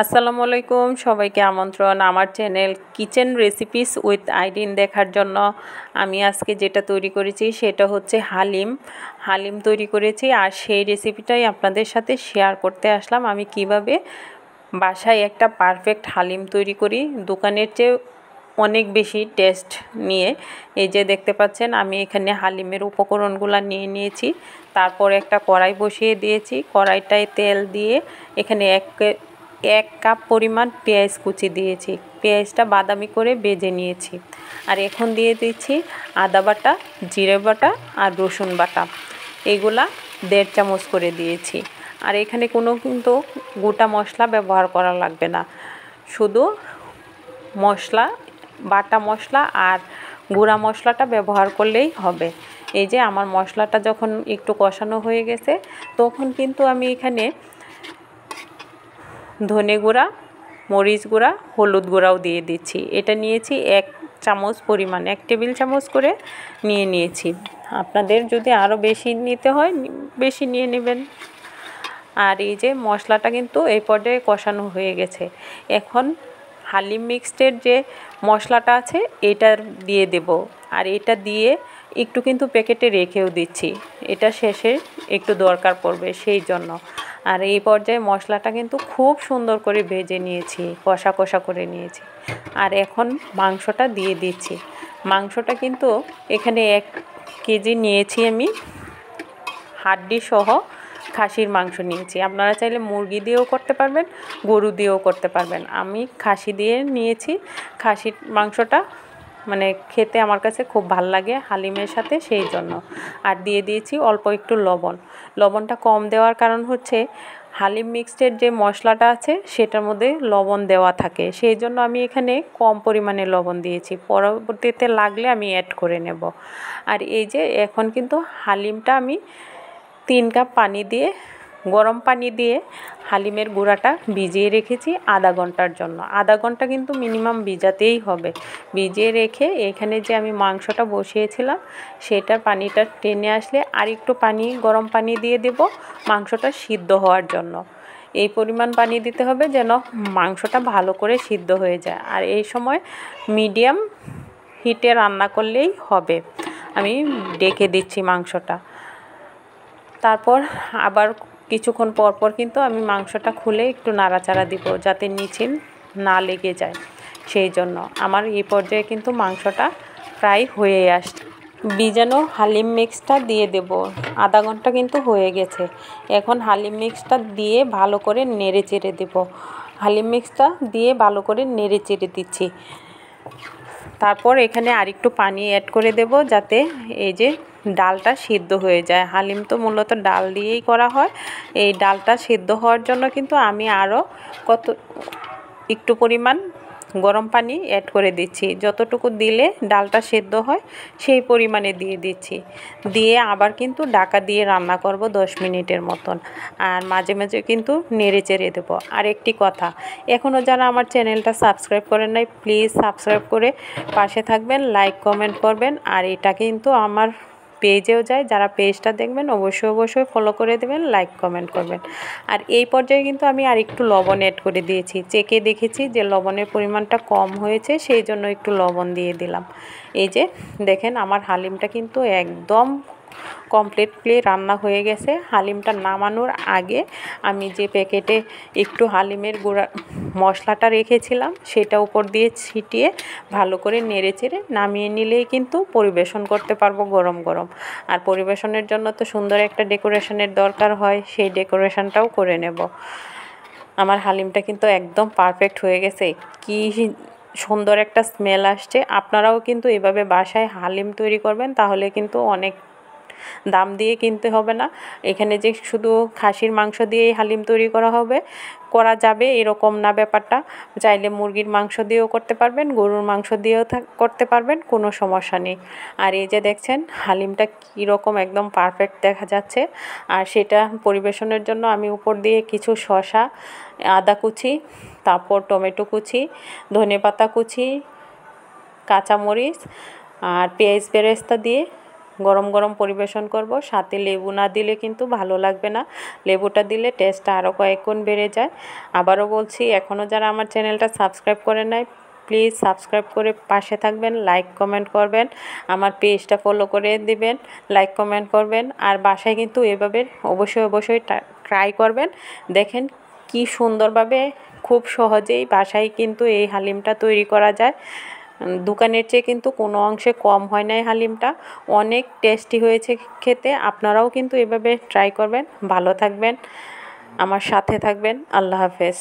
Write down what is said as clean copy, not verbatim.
আসসালামু আলাইকুম, সবাইকে আমন্ত্রণ আমার চ্যানেল কিচেন রেসিপিস উইথ আইডিন দেখার জন্য। আমি আজকে যেটা তৈরি করেছি সেটা হচ্ছে হালিম তৈরি করেছি, আর সেই রেসিপিটাই আপনাদের সাথে শেয়ার করতে আসলাম। আমি কিভাবে বাসায় একটা পারফেক্ট হালিম তৈরি করি, দোকানের চেয়ে অনেক বেশি টেস্ট নিয়ে। এই যে দেখতে পাচ্ছেন, আমি এখানে হালিমের উপকরণগুলো নিয়ে নিয়েছি। তারপর একটা কড়াই বসিয়ে দিয়েছি, কড়াইটায় তেল দিয়ে এখানে এক কাপ পরিমাণ পেঁয়াজ কুচি দিয়েছি। পেঁয়াজটা বাদামি করে ভেজে নিয়েছি। আর এখন দিয়ে দিচ্ছি আদা বাটা, জিরে বাটা আর রসুন বাটা। এগুলা 1.5 চামচ করে দিয়েছি। আর এখানে কোনো কিন্তু গোটা মশলা ব্যবহার করা লাগবে না, শুধু মশলা, বাটা মশলা আর গুঁড়া মশলাটা ব্যবহার করলেই হবে। এই যে আমার মশলাটা যখন একটু কষানো হয়ে গেছে, তখন কিন্তু আমি এখানে ধনে গুঁড়া, মরিচ গুঁড়া, হলুদ গুঁড়াও দিয়ে দিচ্ছি। এটা নিয়েছি 1 চামচ পরিমাণ, 1 টেবিল চামচ করে নিয়েছি। আপনাদের যদি আরও বেশি নিতে হয় বেশি নিয়ে নেবেন। আর এই যে মশলাটা কিন্তু এই পর্যায়ে কষানো হয়ে গেছে। এখন হালিম মিক্সডের যে মশলাটা আছে এটা দিয়ে দেব। আর এটা দিয়ে একটু কিন্তু প্যাকেটে রেখেও দিচ্ছি, এটা শেষে একটু দরকার পড়বে সেই জন্য। আর এই পর্যায়ে মশলাটা কিন্তু খুব সুন্দর করে ভেজে নিয়েছি, কষা কষা করে নিয়েছি। আর এখন মাংসটা দিয়ে দিচ্ছি। মাংসটা কিন্তু এখানে 1 কেজি নিয়েছি আমি, হাড্ডি সহ খাসির মাংস নিয়েছি। আপনারা চাইলে মুরগি দিয়েও করতে পারবেন, গরু দিয়েও করতে পারবেন। আমি খাসি দিয়ে নিয়েছি। খাসির মাংসটা মানে খেতে আমার কাছে খুব ভাল লাগে হালিমের সাথে, সেই জন্য। আর দিয়ে দিয়েছি অল্প একটু লবণ। লবণটা কম দেওয়ার কারণ হচ্ছে হালিম মিক্সডের যে মশলাটা আছে সেটার মধ্যে লবণ দেওয়া থাকে, সেই জন্য আমি এখানে কম পরিমাণে লবণ দিয়েছি। পরবর্তীতে লাগলে আমি অ্যাড করে নেব। আর এই যে এখন কিন্তু হালিমটা আমি 3 কাপ পানি দিয়ে, গরম পানি দিয়ে হালিমের গুঁড়াটা ভিজিয়ে রেখেছি আধা ঘন্টার জন্য। আধা ঘন্টা কিন্তু মিনিমাম ভিজাতেই হবে। ভিজিয়ে রেখে এখানে যে আমি মাংসটা বসিয়েছিলাম সেটার পানিটা টেনে আসলে আর একটু পানি, গরম পানি দিয়ে দেব মাংসটা সিদ্ধ হওয়ার জন্য। এই পরিমাণ পানি দিতে হবে যেন মাংসটা ভালো করে সিদ্ধ হয়ে যায়। আর এই সময় মিডিয়াম হিটে রান্না করলেই হবে। আমি ডেকে দিচ্ছি মাংসটা। তারপর আবার কিছুক্ষণ পর কিন্তু আমি মাংসটা খুলে একটু নাড়াচাড়া দিব যাতে নিচে না লেগে যায়, সেই জন্য। আমার এই পর্যায়ে কিন্তু মাংসটা প্রায় হয়ে আসছে। ভিজানো হালিম মিক্সটা দিয়ে দেব। আধা ঘন্টা কিন্তু হয়ে গেছে। এখন হালিম মিক্সটা দিয়ে ভালো করে নেড়ে চেড়ে দেব। হালিম মিক্সটা দিয়ে ভালো করে নেড়ে চেড়ে দিচ্ছি। তারপর এখানে আরেকটু পানি অ্যাড করে দেব যাতে এই যে ডালটা সিদ্ধ হয়ে যায়। হালিম তো মূলত ডাল দিয়েই করা হয়। এই ডালটা সিদ্ধ হওয়ার জন্য কিন্তু আমি আরও একটু পরিমাণ গরম পানি অ্যাড করে দিচ্ছি। যতটুকু দিলে ডালটা সিদ্ধ হয় সেই পরিমাণে দিয়ে দিচ্ছি। দিয়ে আবার কিন্তু ঢাকা দিয়ে রান্না করব 10 মিনিটের মতন। আর মাঝে মাঝে কিন্তু নেড়ে চেড়ে দেবো। আর একটি কথা, এখনও যারা আমার চ্যানেলটা সাবস্ক্রাইব করেন নাই, প্লিজ সাবস্ক্রাইব করে পাশে থাকবেন, লাইক কমেন্ট করবেন। আর এটা কিন্তু আমার পেজেও যায়, যারা পেজটা দেখবেন অবশ্যই ফলো করে দেবেন, লাইক কমেন্ট করবেন। আর এই পর্যায়ে কিন্তু আমি আর একটু লবণ অ্যাড করে দিয়েছি। চেখে দেখেছি যে লবণের পরিমাণটা কম হয়েছে, সেই জন্য একটু লবণ দিয়ে দিলাম। এই যে দেখেন আমার হালিমটা কিন্তু একদম কমপ্লিটলি রান্না হয়ে গেছে। হালিমটা নামানোর আগে আমি যে প্যাকেটে একটু হালিমের গুঁড়া মশলাটা রেখেছিলাম সেটা উপর দিয়ে ছিটিয়ে ভালো করে নেড়ে চেড়ে নামিয়ে নিলেই কিন্তু পরিবেশন করতে পারবো গরম গরম। আর পরিবেশনের জন্য তো সুন্দর একটা ডেকোরেশনের দরকার হয়, সেই ডেকোরেশনটাও করে নেব। আমার হালিমটা কিন্তু একদম পারফেক্ট হয়ে গেছে, কি সুন্দর একটা স্মেল আসছে। আপনারাও কিন্তু এভাবে বাসায় হালিম তৈরি করবেন, তাহলে কিন্তু অনেক দাম দিয়ে কিনতে হবে না। এখানে যে শুধু খাসির মাংস দিয়েই হালিম তৈরি করা যাবে এরকম না ব্যাপারটা। চাইলে মুরগির মাংস দিয়েও করতে পারবেন, গরুর মাংস দিয়েও করতে পারবেন, কোনো সমস্যা নেই। আর এই যে দেখছেন হালিমটা কীরকম একদম পারফেক্ট দেখা যাচ্ছে। আর সেটা পরিবেশনের জন্য আমি উপর দিয়ে কিছু শসা, আদা কুচি, তারপর টমেটো কুচি, ধনেপাতা কুচি, কাঁচামরিচ আর পেঁয়াজ বেরেস্তা দিয়ে গরম গরম পরিবেশন করব। সাথে লেবু না দিলে কিন্তু ভালো লাগবে না, লেবুটা দিলে টেস্টটা আরও কয়েক গুণ বেড়ে যায়। আবারও বলছি, এখনও যারা আমার চ্যানেলটা সাবস্ক্রাইব করে নাই প্লিজ সাবস্ক্রাইব করে পাশে থাকবেন, লাইক কমেন্ট করবেন, আমার পেজটা ফলো করে দিবেন, লাইক কমেন্ট করবেন। আর বাসায় কিন্তু এভাবে অবশ্যই ট্রাই করবেন। দেখেন কি সুন্দরভাবে খুব সহজেই বাসায় কিন্তু এই হালিমটা তৈরি করা যায়। দোকানের চেয়ে কিন্তু কোনো অংশে কম হয় না এই হালিমটা, অনেক টেস্টি হয়েছে খেতে। আপনারাও কিন্তু এভাবে ট্রাই করবেন। ভালো থাকবেন, আমার সাথে থাকবেন। আল্লাহ হাফেজ।